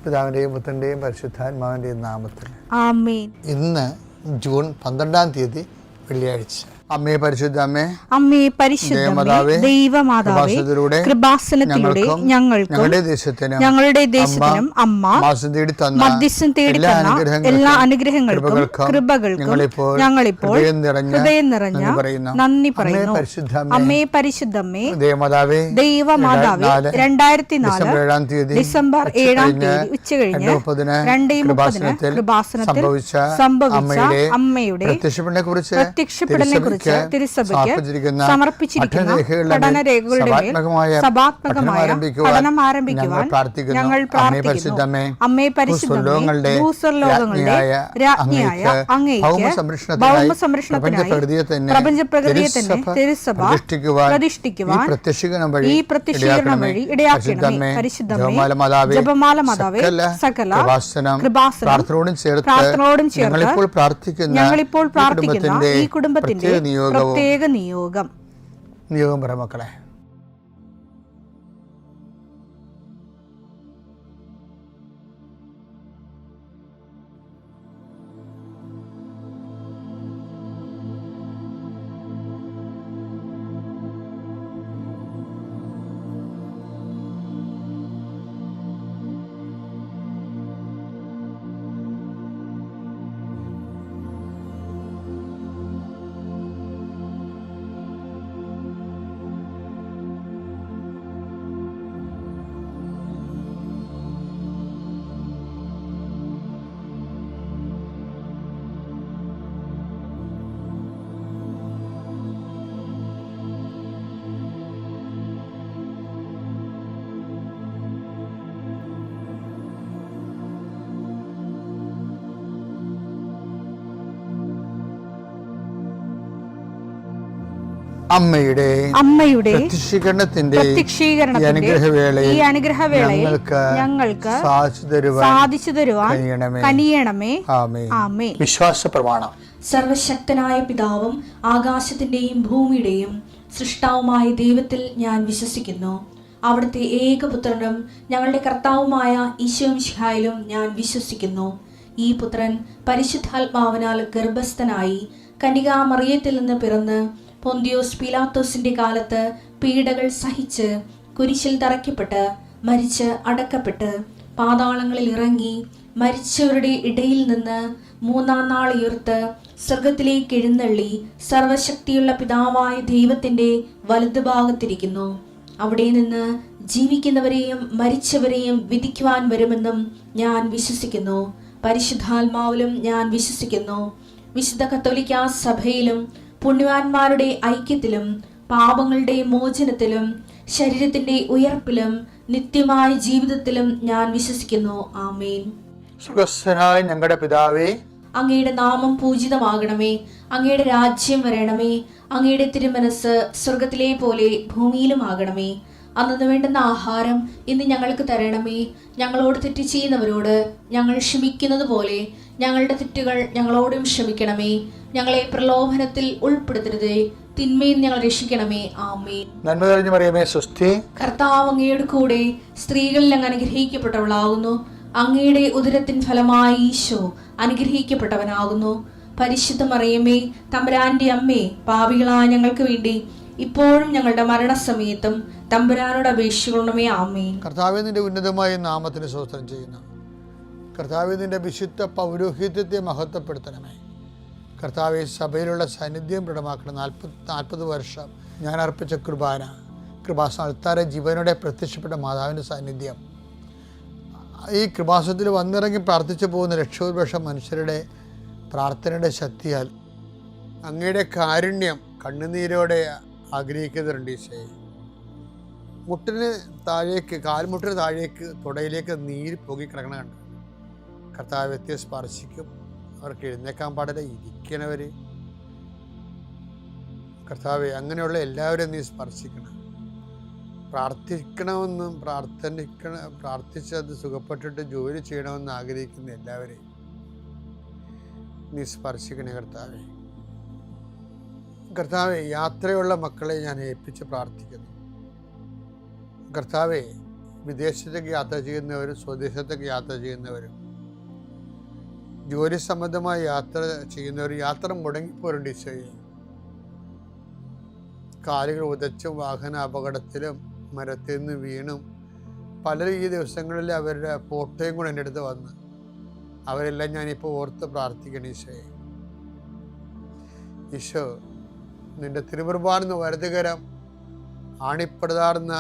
പിതാവിൻ്റെയും പുത്രൻ്റെയും പരിശുദ്ധാത്മാവിൻ്റെയും നാമത്തിൽ ആമേൻ. ഇന്ന് ജൂൺ 12 വെള്ളിയാഴ്ച. അമ്മേ പരിശുദ്ധ അമ്മേ, അമ്മേ പരിശുദ്ധമേ, ദൈവമാതാവേ, കൃപാസനത്തിലൂടെ ഞങ്ങൾക്കും ഞങ്ങളുടെ ദേശത്തിനും അമ്മ മധ്യസ്ഥം തേടി തന്ന എല്ലാ അനുഗ്രഹങ്ങൾക്കും കൃപകൾക്കും ഞങ്ങളിപ്പോൾ ഹൃദയം നിറഞ്ഞ നന്ദി പറയുന്നു. അമ്മേ പരിശുദ്ധമേ, ദൈവമാതാവേ, 2004 ഡിസംബർ 7 ഉച്ചകഴിഞ്ഞ് 2:30 കൃപാസനത്തിൽ സംഭവിച്ച അമ്മയുടെ പ്രത്യക്ഷപ്പെടലിനെ കുറിച്ച് തിരുസഭയ്ക്ക് സമർപ്പിച്ചിരിക്കുന്ന പഠനരേഖകളുടെ മേൽ സഭാത്മകമായ പഠനം ആരംഭിക്കുവാൻ ഞങ്ങൾ പ്രാർത്ഥിക്കുന്നു. അമ്മേ പരിശുദ്ധമേ, ഭൂസ്വർലോകങ്ങളുടെ രാജ്ഞിയായ അങ്ങേയ്ക്ക് ഭൗമസംരക്ഷണത്തിനായി പ്രപഞ്ചപ്രകൃതിയെ തന്നെ തിരുസഭ പ്രതിഷ്ഠിക്കുവാൻ ഈ പ്രത്യക്ഷീകരണം വഴി ഇടയാക്കണമേ. പരിശുദ്ധമേ, ജപമാല മാതാവേ, സകല കൃപാസനം പ്രാർത്ഥനയോടും ചേർത്ത് ഞങ്ങളിപ്പോൾ പ്രാർത്ഥിക്കുന്ന ഈ കുടുംബത്തിന്റെ പ്രത്യേക നിയോഗം പറ മക്കളെ. അമ്മയുടെ പ്രത്യക്ഷീകരണത്തിന്റെ ഈ അനുഗ്രഹവേളയിൽ ഞങ്ങൾക്ക് സാധിച്ചു തരുവാൻ കനിയണമേ. ആമേൻ. വിശ്വാസ പ്രമാണം. സർവശക്തനായ പിതാവും ആകാശത്തിന്റെയും ഭൂമിയുടെയും സൃഷ്ടാവുമായ ദൈവത്തിൽ ഞാൻ വിശ്വസിക്കുന്നു. അവിടുത്തെ ഏകപുത്രനും ഞങ്ങളുടെ കർത്താവുമായ ഈശോമിശിഹായിലും ഞാൻ വിശ്വസിക്കുന്നു. ഈ പുത്രൻ പരിശുദ്ധാത്മാവിനാൽ ഗർഭസ്ഥനായി കന്യകാമറിയത്തിൽ നിന്ന് പിറന്ന് പൊന്തിയോസ് പീലാത്തോസിന്റെ കാലത്ത് പീഡകൾ സഹിച്ച് കുരിശിൽ തറയ്ക്കപ്പെട്ട് മരിച്ച് അടക്കപ്പെട്ട് പാതാളങ്ങളിൽ ഇറങ്ങി മരിച്ചവരുടെ ഇടയിൽ നിന്ന് 3-ാം നാൾ ഉയർത്ത് സ്വർഗത്തിലേക്ക് എഴുന്നള്ളി സർവശക്തിയുള്ള പിതാവായ ദൈവത്തിന്റെ വലതുഭാഗത്തിരിക്കുന്നു. അവിടെ നിന്ന് ജീവിക്കുന്നവരെയും മരിച്ചവരെയും വിധിക്കുവാൻ വരുമെന്നും ഞാൻ വിശ്വസിക്കുന്നു. പരിശുദ്ധാത്മാവിലും ഞാൻ വിശ്വസിക്കുന്നു. വിശുദ്ധ കത്തോലിക്കാ സഭയിലും പുണ്യവാന്മാരുടെ ഐക്യത്തിലും പാപങ്ങളുടെ മോചനത്തിലും ശരീരത്തിന്റെ ഉയർപ്പിലും നിത്യമായ ജീവിതത്തിലും ഞാൻ വിശ്വസിക്കുന്നു. ആമേൻ. സ്വർഗ്ഗസ്ഥനായ ഞങ്ങളുടെ പിതാവേ, അങ്ങയുടെ നാമം പൂജിതമാകണമേ. അങ്ങയുടെ രാജ്യം വരണമേ. അങ്ങയുടെ തിരുമനസ് സ്വർഗത്തിലെ പോലെ ഭൂമിയിലും ആകണമേ. അന്നു വേണ്ടുന്ന ആഹാരം ഇന്ന് ഞങ്ങൾക്ക് തരണമേ. ഞങ്ങളോട് തെറ്റ് ചെയ്യുന്നവരോട് ഞങ്ങൾ ക്ഷമിക്കുന്നത് പോലെ ഞങ്ങളുടെ തെറ്റുകൾ ഞങ്ങളോടും ക്ഷമിക്കണമേ. ഞങ്ങളെ പ്രലോഭനത്തിൽ ഉൾപ്പെടുത്തരുതേ, തിന്മയിൽ ഞങ്ങൾ രക്ഷിക്കണമേ. ആമേൻ. നന്മ നിറഞ്ഞ മറിയമേ, സ്വസ്തി. കർത്താവ് അങ്ങയുടെ കൂടെ സ്ത്രീകളിൽ അങ്ങ് അനുഗ്രഹിക്കപ്പെട്ടവളാകുന്നു. അങ്ങയുടെ ഉദരത്തിൻ ഫലമായി ഈശോ അനുഗ്രഹിക്കപ്പെട്ടവനാകുന്നു. പരിശുദ്ധ മറിയമേ, തമ്പുരാന്റെ അമ്മേ, പാപികളായ ഞങ്ങൾക്ക് വേണ്ടി ഇപ്പോഴും ഞങ്ങളുടെ മരണസമയത്തും തമ്പുരാനോട് അപേക്ഷിക്കണമേ. ആമേൻ. കർത്താവേ, നിന്റെ ഉന്നതമായ നാമത്തിന് സ്തോത്രം ചെയ്യുന്നു. കർത്താവേ, നിന്റെ വിശുദ്ധ പൗരോഹിത്യത്തെ മഹത്വപ്പെടുത്തണമേ. കർത്താവെ, സഭയിലുള്ള സാന്നിധ്യം ദൃഢമാക്കണം. 40 വർഷം ഞാൻ അർപ്പിച്ച കൃപാസന ജീവനോടെ പ്രത്യക്ഷപ്പെട്ട മാതാവിൻ്റെ സാന്നിധ്യം ഈ കൃപാസനത്തിൽ വന്നിറങ്ങി പ്രാർത്ഥിച്ചു പോകുന്ന ലക്ഷോപലക്ഷം മനുഷ്യരുടെ പ്രാർത്ഥനയുടെ ശക്തിയാൽ അങ്ങയുടെ കാരുണ്യം കണ്ണുനീരോടെ ആഗ്രഹിക്കുന്നുണ്ട്. ഈശോയെ, മുട്ടിന് താഴേക്ക്, കാൽമുട്ടിന് താഴേക്ക്, തുടയിലേക്ക് നീര് പൊങ്ങിക്കിടക്കണം കണ്ട് കർത്താവ് വ്യക്തിയെ സ്പർശിക്കും. അവർക്ക് എഴുന്നേക്കാൻ പാടില്ല, ഇരിക്കണവർ. കർത്താവെ, അങ്ങനെയുള്ള എല്ലാവരെയും നീ സ്പർശിക്കണം. പ്രാർത്ഥിക്കണമെന്നും പ്രാർത്ഥിച്ചത് സുഖപ്പെട്ടിട്ട് ജോലി ചെയ്യണമെന്ന് ആഗ്രഹിക്കുന്ന എല്ലാവരെയും നീ സ്പർശിക്കണേ കർത്താവെ. കർത്താവെ, യാത്രയുള്ള മക്കളെ ഞാൻ ഏൽപ്പിച്ച് പ്രാർത്ഥിക്കുന്നു. കർത്താവെ, വിദേശത്തേക്ക് യാത്ര ചെയ്യുന്നവരും സ്വദേശത്തേക്ക് യാത്ര ചെയ്യുന്നവരും ജോലി സംബന്ധമായി യാത്ര ചെയ്യുന്നവരും യാത്ര മുടങ്ങിപ്പോരുണ്ട് ഈശോയെ. കാലുകൾ ഉതച്ചും വാഹന അപകടത്തിലും മരത്തിൽ നിന്ന് വീണും പലരും ഈ ദിവസങ്ങളിൽ അവരുടെ ഫോട്ടോയും കൂടെ എൻ്റെ അടുത്ത് വന്ന് അവരെല്ലാം ഞാനിപ്പോൾ ഓർത്ത് പ്രാർത്ഥിക്കണം ഈശോയെ. ഈശോ, നിന്റെ തിരുമുറുപാടുന്ന വലതുകരം, ആണിപ്പടുതാർന്ന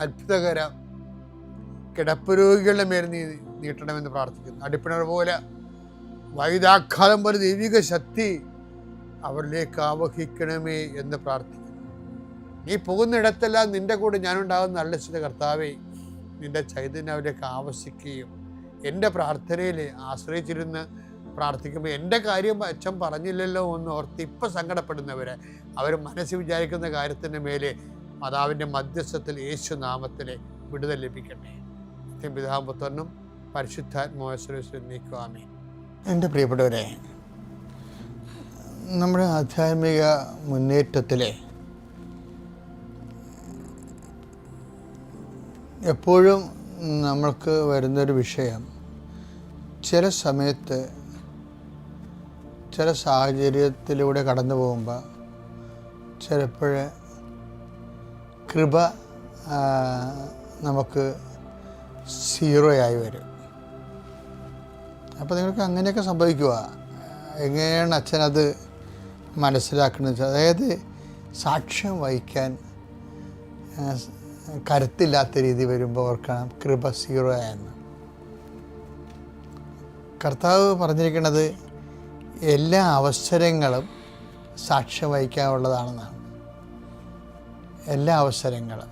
അത്ഭുതകരം കിടപ്പ് രോഗികളുടെ മേൽ നീ നീട്ടണമെന്ന് പ്രാർത്ഥിക്കുന്നു. അടിപ്പിണർ പോലെ വൈദാഘാതം പോലെ ദൈവിക ശക്തി അവരിലേക്ക് ആവഹിക്കണമേ എന്ന് പ്രാർത്ഥിക്കുന്നു. നീ പോകുന്നിടത്തെല്ലാം നിന്റെ കൂടെ ഞാനുണ്ടാകുന്ന നല്ല ചില കർത്താവേ, നിന്റെ ചൈതന്യം അവരിലേക്ക് ആവശിക്കുകയും എൻ്റെ പ്രാർത്ഥനയിൽ ആശ്രയിച്ചിരുന്ന് പ്രാർത്ഥിക്കുമ്പോൾ എൻ്റെ കാര്യം അച്ഛൻ പറഞ്ഞില്ലല്ലോ എന്ന് ഓർത്ത് ഇപ്പം സങ്കടപ്പെടുന്നവരെ അവർ മനസ്സിൽ വിചാരിക്കുന്ന കാര്യത്തിൻ്റെ മേലെ മാതാവിൻ്റെ മധ്യസ്ഥത്തിൽ യേശു നാമത്തിലെ വിടുതൽ ലഭിക്കട്ടെ. പിതാവും പുത്രനും പരിശുദ്ധാത്മാവിൽ നീക്കുവാമേ. എൻ്റെ പ്രിയപ്പെട്ടവരെ, നമ്മുടെ ആധ്യാത്മിക മുന്നേറ്റത്തിലെ എപ്പോഴും നമ്മൾക്ക് വരുന്നൊരു വിഷയം, ചില സമയത്ത് ചില സാഹചര്യത്തിലൂടെ കടന്നു പോകുമ്പോൾ ചിലപ്പോൾ കൃപ നമുക്ക് സീറോയായി വരും. അപ്പോൾ നിങ്ങൾക്ക് അങ്ങനെയൊക്കെ സംഭവിക്കുക. എങ്ങനെയാണ് അച്ഛനത് മനസ്സിലാക്കുന്നത് വെച്ചാൽ, അതായത് സാക്ഷ്യം വഹിക്കാൻ കരുത്തില്ലാത്ത രീതി വരുമ്പോൾ ഓർക്കണം കൃപ സീറോ ആയെന്ന്. കർത്താവ് പറഞ്ഞിരിക്കുന്നത് എല്ലാ അവസരങ്ങളും സാക്ഷ്യം വഹിക്കാനുള്ളതാണെന്നാണ്. എല്ലാ അവസരങ്ങളും,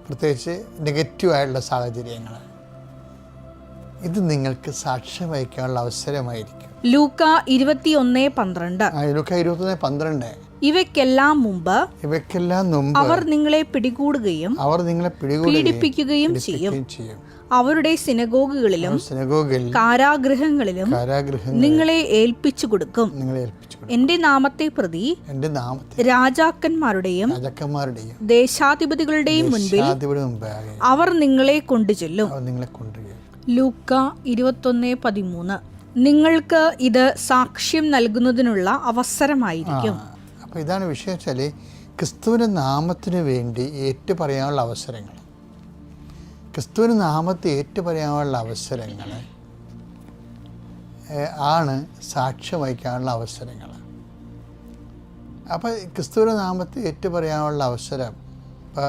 പ്രത്യേകിച്ച് നെഗറ്റീവായിട്ടുള്ള സാഹചര്യങ്ങൾ, ഇത് നിങ്ങൾക്ക് സാക്ഷ്യം വഹിക്കാനുള്ള അവസരമായിരിക്കും. ലൂക്ക 21:12. ലൂക്ക 21:12. ഇവയ്ക്കെല്ലാം മുമ്പ് അവർ നിങ്ങളെ പിടികൂടുകയും പീഡിപ്പിക്കുകയും ചെയ്യും. അവരുടെ സിനഗോഗുകളിലും കാരാഗൃഹങ്ങളിലും നിങ്ങളെ ഏൽപ്പിച്ചു കൊടുക്കും. എന്റെ നാമത്തെ പ്രതി രാജാക്കന്മാരുടെയും ദേശാധിപതികളുടെയും മുൻപിൽ അവർ നിങ്ങളെ കൊണ്ടുചെല്ലും. ലൂക്ക 21:13. നിങ്ങൾക്ക് ഇത് സാക്ഷ്യം നൽകുന്നതിനുള്ള അവസരമായിരിക്കും. അപ്പോൾ ഇതാണ് വിഷയം വെച്ചാൽ, ക്രിസ്തുവിൻ്റെ നാമത്തിന് വേണ്ടി ഏറ്റുപറയാനുള്ള അവസരങ്ങൾ, ക്രിസ്തുവിൻ്റെ നാമത്തെ ഏറ്റുപറയാനുള്ള അവസരങ്ങൾ ആണ് സാക്ഷ്യം വഹിക്കാനുള്ള അവസരങ്ങൾ. അപ്പോൾ ക്രിസ്തുവിൻ്റെ നാമത്തെ ഏറ്റുപറയാനുള്ള അവസരം, ഇപ്പോൾ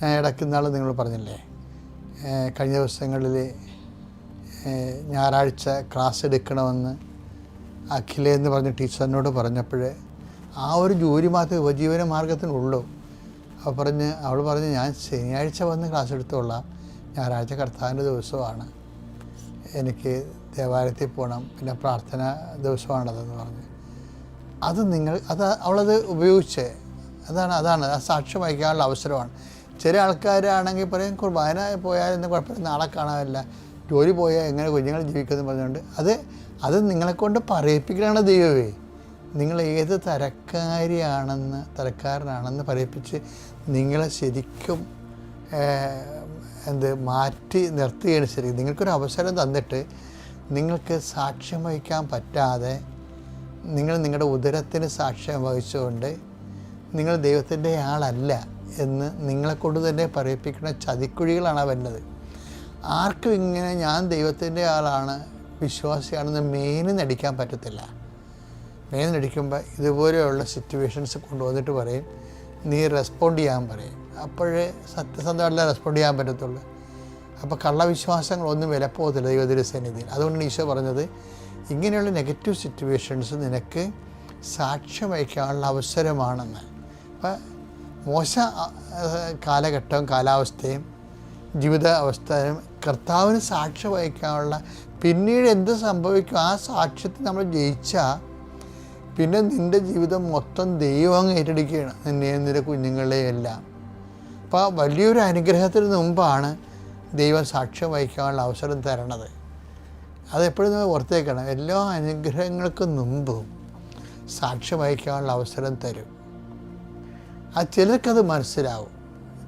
ഞാൻ ഇടയ്ക്കുന്നാൾ നിങ്ങൾ പറഞ്ഞില്ലേ, കഴിഞ്ഞ ദിവസങ്ങളിൽ ഞായറാഴ്ച ക്ലാസ് എടുക്കണമെന്ന് അഖിലെന്ന് പറഞ്ഞ ടീച്ചറിനോട് പറഞ്ഞപ്പോൾ ആ ഒരു ജോലി മാത്രമേ ഉപജീവന മാർഗത്തിനുള്ളൂ. അവൾ പറഞ്ഞ് ഞാൻ ശനിയാഴ്ച വന്ന് ക്ലാസ് എടുത്തോളാം, ഞായറാഴ്ച കർത്താവിൻ്റെ ദിവസമാണ്, എനിക്ക് ദേവാലയത്തിൽ പോകണം, പിന്നെ പ്രാർത്ഥന ദിവസമാണതെന്ന് പറഞ്ഞ് അവളത് ഉപയോഗിച്ച് അതാണ് ആ സാക്ഷ്യം വഹിക്കാനുള്ള അവസരമാണ്. ചില ആൾക്കാരാണെങ്കിൽ പറയും കുർബാന പോയാൽ കുഴപ്പമില്ല, നാളെ കാണാനില്ല, ജോലി പോയാൽ എങ്ങനെ കുഞ്ഞുങ്ങൾ ജീവിക്കുമെന്ന് പറഞ്ഞുകൊണ്ട് അത് നിങ്ങളെക്കൊണ്ട് പറയിപ്പിക്കലാണ് ദൈവമേ. നിങ്ങൾ ഏത് തരക്കാരനാണെന്ന് പറയിപ്പിച്ച് നിങ്ങളെ ശരിക്കും മാറ്റി നിർത്തുകയാണ്. ശരി, നിങ്ങൾക്കൊരു അവസരം തന്നിട്ട് നിങ്ങൾക്ക് സാക്ഷ്യം വഹിക്കാൻ പറ്റാതെ നിങ്ങൾ നിങ്ങളുടെ ഉദരത്തിന് സാക്ഷ്യം വഹിച്ചുകൊണ്ട് നിങ്ങൾ ദൈവത്തിൻ്റെ ആളല്ല എന്ന് നിങ്ങളെക്കൊണ്ട് തന്നെ പറയിപ്പിക്കുന്ന ചതിക്കുഴികളാണ് വരുന്നത്. ആർക്കും ഇങ്ങനെ ഞാൻ ദൈവത്തിൻ്റെ ആളാണ്, വിശ്വാസിയാണെന്ന് മേന് നടിക്കാൻ പറ്റത്തില്ല. മേന് നടിക്കുമ്പോൾ ഇതുപോലെയുള്ള സിറ്റുവേഷൻസ് കൊണ്ടുവന്നിട്ട് പറയും നീ റെസ്പോണ്ട് ചെയ്യാൻ പറയും. അപ്പോഴേ സത്യസന്ധമായിട്ടല്ല റെസ്പോണ്ട് ചെയ്യാൻ പറ്റത്തുള്ളൂ. അപ്പോൾ കള്ളവിശ്വാസങ്ങളൊന്നും വിലപ്പോകത്തില്ല ദൈവത്തിൻ്റെ സന്നിധിയിൽ. അതുകൊണ്ടാണ് ഈശോ പറഞ്ഞത് ഇങ്ങനെയുള്ള നെഗറ്റീവ് സിറ്റുവേഷൻസ് നിനക്ക് സാക്ഷ്യം വഹിക്കാനുള്ള അവസരമാണെന്ന്. അപ്പം മോശ കാലഘട്ടവും കാലാവസ്ഥയും ജീവിത അവസ്ഥയും കർത്താവിന് സാക്ഷ്യം വഹിക്കാനുള്ള, പിന്നീട് എന്ത് സംഭവിക്കും ആ സാക്ഷ്യത്തിൽ നമ്മൾ ജയിച്ചാൽ പിന്നെ നിൻ്റെ ജീവിതം മൊത്തം ദൈവം അങ്ങ് ഏറ്റെടുക്കുകയാണ്, നിന്നെയും നിൻ്റെ കുഞ്ഞുങ്ങളെയും എല്ലാം. അപ്പോൾ വലിയൊരു അനുഗ്രഹത്തിന് മുമ്പാണ് ദൈവം സാക്ഷ്യം വഹിക്കാനുള്ള അവസരം തരണത്. അതെപ്പോഴും നമ്മൾ ഓർത്തേക്കണം. എല്ലാ അനുഗ്രഹങ്ങൾക്കും മുമ്പും സാക്ഷ്യം വഹിക്കാനുള്ള അവസരം തരും. ചിലർക്കത് മനസ്സിലാവും,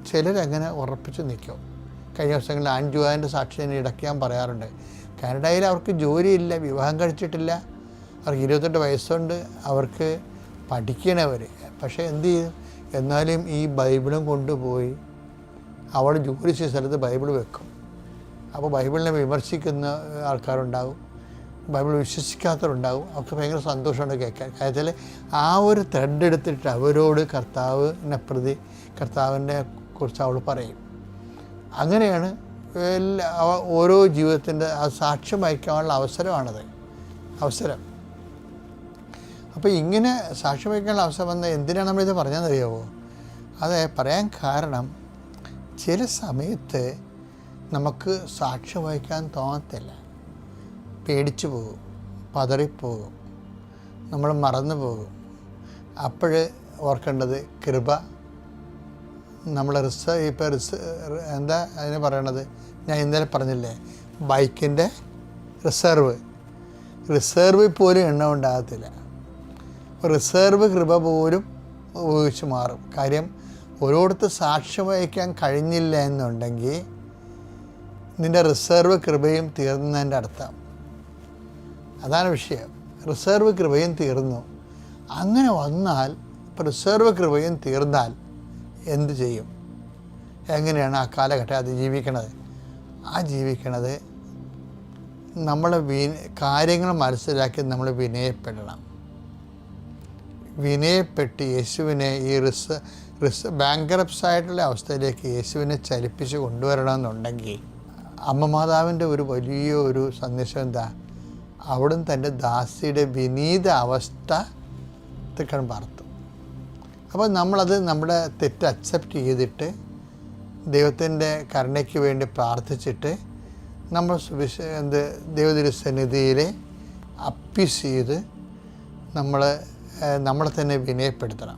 ചിലരങ്ങനെ ഉറപ്പിച്ച് നിൽക്കും. കഴിഞ്ഞ ദിവസങ്ങളിൽ ആൻജുവാൻ്റെ സാക്ഷ്യം ഇടയ്ക്ക് ഞാൻ പറയാറുണ്ട്. കാനഡയിൽ അവർക്ക് ജോലിയില്ല, വിവാഹം കഴിച്ചിട്ടില്ല, അവർക്ക് 28 വയസ്സുണ്ട്, അവർക്ക് പഠിക്കണവർ. പക്ഷേ എന്ത് ചെയ്യും? എന്നാലും ഈ ബൈബിളും കൊണ്ടുപോയി അവിടെ ജോലി ചെയ്ത സ്ഥലത്ത് ബൈബിൾ വെക്കും. അപ്പോൾ ബൈബിളിനെ വിമർശിക്കുന്ന ആൾക്കാരുണ്ടാവും, ബൈബിൾ വിശ്വസിക്കാത്തവരുണ്ടാവും. അവർക്ക് ഭയങ്കര സന്തോഷമുണ്ട് കേൾക്കാൻ. കാര്യത്തിൽ ആ ഒരു ത്രെഡ് എടുത്തിട്ട് അവരോട് കർത്താവിനെ കുറിച്ച് അവൾ പറയും. അങ്ങനെയാണ് ഓരോ ജീവിതത്തിൻ്റെ ആ സാക്ഷ്യം വഹിക്കാനുള്ള അവസരം. അപ്പോൾ ഇങ്ങനെ സാക്ഷ്യം വഹിക്കാനുള്ള അവസരം വന്ന എന്തിനാണ് നമ്മളിത് പറഞ്ഞതെന്നറിയാമോ? അത് പറയാൻ കാരണം, ചില സമയത്ത് നമുക്ക് സാക്ഷ്യം വഹിക്കാൻ തോന്നത്തില്ല, പേടിച്ചു പോകും, പതറിപ്പോകും, നമ്മൾ മറന്നു പോകും. അപ്പോൾ ഓർക്കേണ്ടത് കൃപ. നമ്മൾ എന്താ അതിന് പറയണത്? ഞാൻ ഇന്നലെ പറഞ്ഞില്ലേ, ബൈക്കിൻ്റെ റിസർവ് പോലും എണ്ണ ഉണ്ടാകത്തില്ല. റിസർവ് കൃപ പോലും ഉപയോഗിച്ച് മാറും. കാര്യം ഓരോരുത്തർ സാക്ഷ്യം വഹിക്കാൻ കഴിഞ്ഞില്ല എന്നുണ്ടെങ്കിൽ നിൻ്റെ റിസർവ് കൃപയും തീർന്നതിൻ്റെ അർത്ഥം. അതാണ് വിഷയം. റിസർവ് കൃപയും തീർന്നു. അങ്ങനെ വന്നാൽ, ഇപ്പോൾ റിസർവ് കൃപയും തീർന്നാൽ എന്ത് ചെയ്യും? എങ്ങനെയാണ് ആ കാലഘട്ടം അതിജീവിക്കണത്? ജീവിക്കണത് നമ്മൾ കാര്യങ്ങൾ മനസ്സിലാക്കി നമ്മൾ വിനയപ്പെടണം. വിനയപ്പെട്ട് യേശുവിനെ ഈ ബാങ്ക്രപ്റ്റ്സായിട്ടുള്ള അവസ്ഥയിലേക്ക് യേശുവിനെ ചലിപ്പിച്ച് കൊണ്ടുവരണമെന്നുണ്ടെങ്കിൽ അമ്മ മാതാവിൻ്റെ ഒരു വലിയൊരു സന്ദേശം എന്താ? അവിടുന്ന് തൻ്റെ ദാസിയുടെ വിനീത അവസ്ഥ തൃക്കൺ പാർത്തു. അപ്പോൾ നമ്മളത് നമ്മുടെ തെറ്റ് അക്സെപ്റ്റ് ചെയ്തിട്ട് ദൈവത്തിൻ്റെ കരുണയ്ക്ക് വേണ്ടി പ്രാർത്ഥിച്ചിട്ട് നമ്മൾ ദൈവതിരുസന്നിധിയിൽ അപ്പീസ് ചെയ്ത് നമ്മളെ തന്നെ വിനയപ്പെടുത്തണം.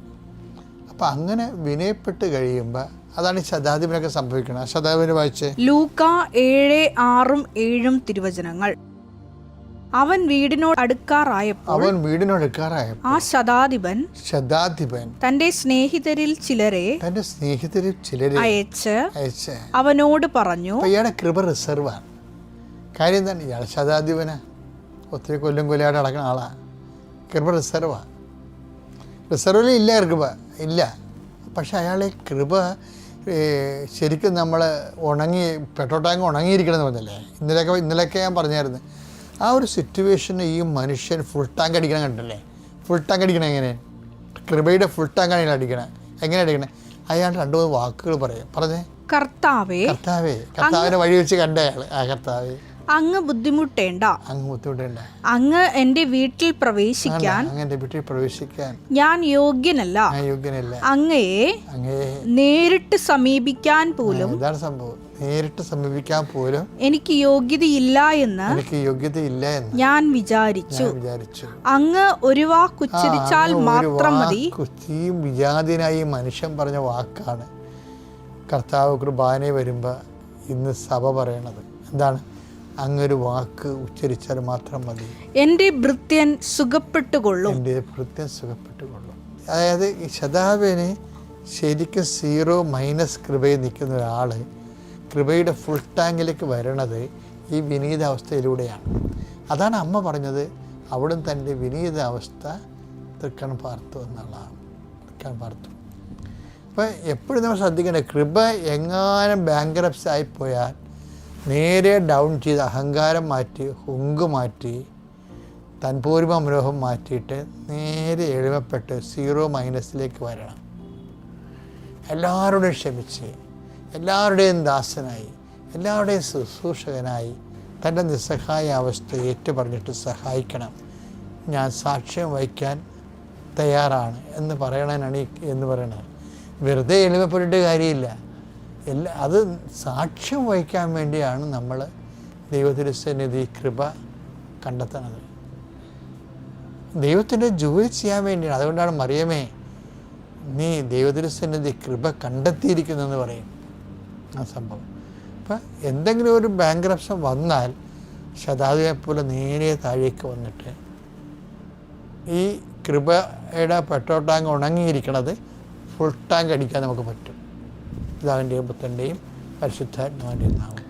അപ്പോൾ അങ്ങനെ വിനയപ്പെട്ട് കഴിയുമ്പോൾ അതാണ് ഈ ശതാധിപനൊക്കെ സംഭവിക്കുന്നത്. ശതാധിപന് വായിച്ച് ലൂക്ക 7:6-7 തിരുവചനങ്ങൾ. അവൻ വീടിനോട് അടുക്കാറായപ്പോൾ ആ ശതാധിപൻ തന്റെ സ്നേഹിതരിൽ ചിലരെ അയച്ച് അവനോട് പറഞ്ഞു. ഇയാളുടെ കൃപ റിസർവാണ്. കാര്യം എന്താണ്? ഇയാൾ ശതാധിപന് ഒത്തിരി കൊല്ലായിട്ട് നടക്കുന്ന ആളാണ്. കൃപ റിസർവിൽ ഇല്ല, കൃപ ഇല്ല. പക്ഷെ അയാളെ കൃപ ശരിക്കും നമ്മൾ പെട്രോൾ ടാങ്ക് ഉണങ്ങിയിരിക്കണമെന്ന് പറഞ്ഞല്ലേ, ഇന്നലെയൊക്കെ ഞാൻ പറഞ്ഞായിരുന്നു. ആ ഒരു സിറ്റുവേഷന് ഈ മനുഷ്യൻ ഫുൾ ടാങ്ക് അടിക്കണം കണ്ടല്ലേ. ഫുൾ ടാങ്ക് അടിക്കണം എങ്ങനെ? കൃപയുടെ ഫുൾ ടാങ്കാണ് അയാൾ അടിക്കണേ. എങ്ങനെ അടിക്കണേ? അയാൾ 2-3 വാക്കുകൾ പറഞ്ഞേ. കർത്താവിനെ വഴി വെച്ച് കണ്ട അയാൾ. കർത്താവേ, അങ്ങ് ബുദ്ധിമുട്ടേണ്ട. അങ്ങ് എൻ്റെ വീട്ടിൽ പ്രവേശിക്കാൻ ഞാൻ യോഗ്യനല്ല. അങ്ങയെ നേരിട്ട് സമീപിക്കാൻ പോലും എനിക്ക് യോഗ്യതയില്ല എന്ന് ഞാൻ വിചാരിച്ചു. അങ്ങ് ഒരു വാക്കുച്ചരിച്ചാൽ മാത്രം മതി. വിജാതിനായി മനുഷ്യൻ പറഞ്ഞ വാക്കാണ് കർത്താവ് കുർബാന വരുമ്പോൾ ഇന്ന് സഭ പറയണത്. എന്താണ്? അങ്ങൊരു വാക്ക് ഉച്ചരിച്ചാൽ മാത്രം മതി, എൻ്റെ ഭൃത്യൻ സുഖപ്പെട്ടുകൊള്ളും. അതായത് ഈ ശതാധിപന് ശരിക്കും 0- കൃപയിൽ നിൽക്കുന്ന ഒരാൾ കൃപയുടെ ഫുൾ ടാങ്കിലേക്ക് വരണത് ഈ വിനീത അവസ്ഥയിലൂടെയാണ്. അതാണ് അമ്മ പറഞ്ഞത്, അവിടുന്ന് തൻ്റെ വിനീത അവസ്ഥ തൃക്കൺ പാർത്തു എന്നുള്ളതാണ്. തൃക്കൺ പാർത്തു. അപ്പോൾ എപ്പോഴും നമ്മൾ ശ്രദ്ധിക്കേണ്ടത്, കൃപ എങ്ങാനും ബാങ്ക്രപ്റ്റ്സ് ആയിപ്പോയാൽ നേരെ ഡൗൺ ചെയ്ത് അഹങ്കാരം മാറ്റി, ഹുങ്ക് മാറ്റി, തൻപൂർവ മനോഹം മാറ്റിയിട്ട് നേരെ എളിമപ്പെട്ട് 0- വരണം. എല്ലാവരുടെയും ക്ഷമിച്ച്, എല്ലാവരുടെയും ദാസനായി, എല്ലാവരുടെയും ശുശ്രൂഷകനായി തൻ്റെ നിസ്സഹായ അവസ്ഥ ഏറ്റുപറഞ്ഞിട്ട് സഹായിക്കണം. ഞാൻ സാക്ഷ്യം വഹിക്കാൻ തയ്യാറാണ് എന്ന് പറയണത്. വെറുതെ എളിമപ്പെട്ടിട്ട് കാര്യമില്ല. അത് സാക്ഷ്യം വഹിക്കാൻ വേണ്ടിയാണ് നമ്മൾ ദൈവത്തിരുസന്നിധി കൃപ കണ്ടെത്തുന്നത്. ദൈവത്തിൻ്റെ ജോലി ചെയ്യാൻ വേണ്ടിയാണ്. അതുകൊണ്ടാണ് മറിയമേ, നീ ദൈവത്തിരുസന്നിധി കൃപ കണ്ടെത്തിയിരിക്കുന്നെന്ന് പറയും ആ സംഭവം. അപ്പം എന്തെങ്കിലും ഒരു ബാങ്ക്രപ്ഷൻ വന്നാൽ ശതാധിപനെ പോലെ നേരെ താഴേക്ക് വന്നിട്ട് ഈ കൃപയുടെ പെട്രോൾ ടാങ്ക് ഉണങ്ങിയിരിക്കണത് ഫുൾ ടാങ്ക് അടിക്കാൻ നമുക്ക് പറ്റും. പിതാവിൻ്റെയും പുത്രൻ്റെയും പരിശുദ്ധാത്മാവിൻ്റെ നാമം.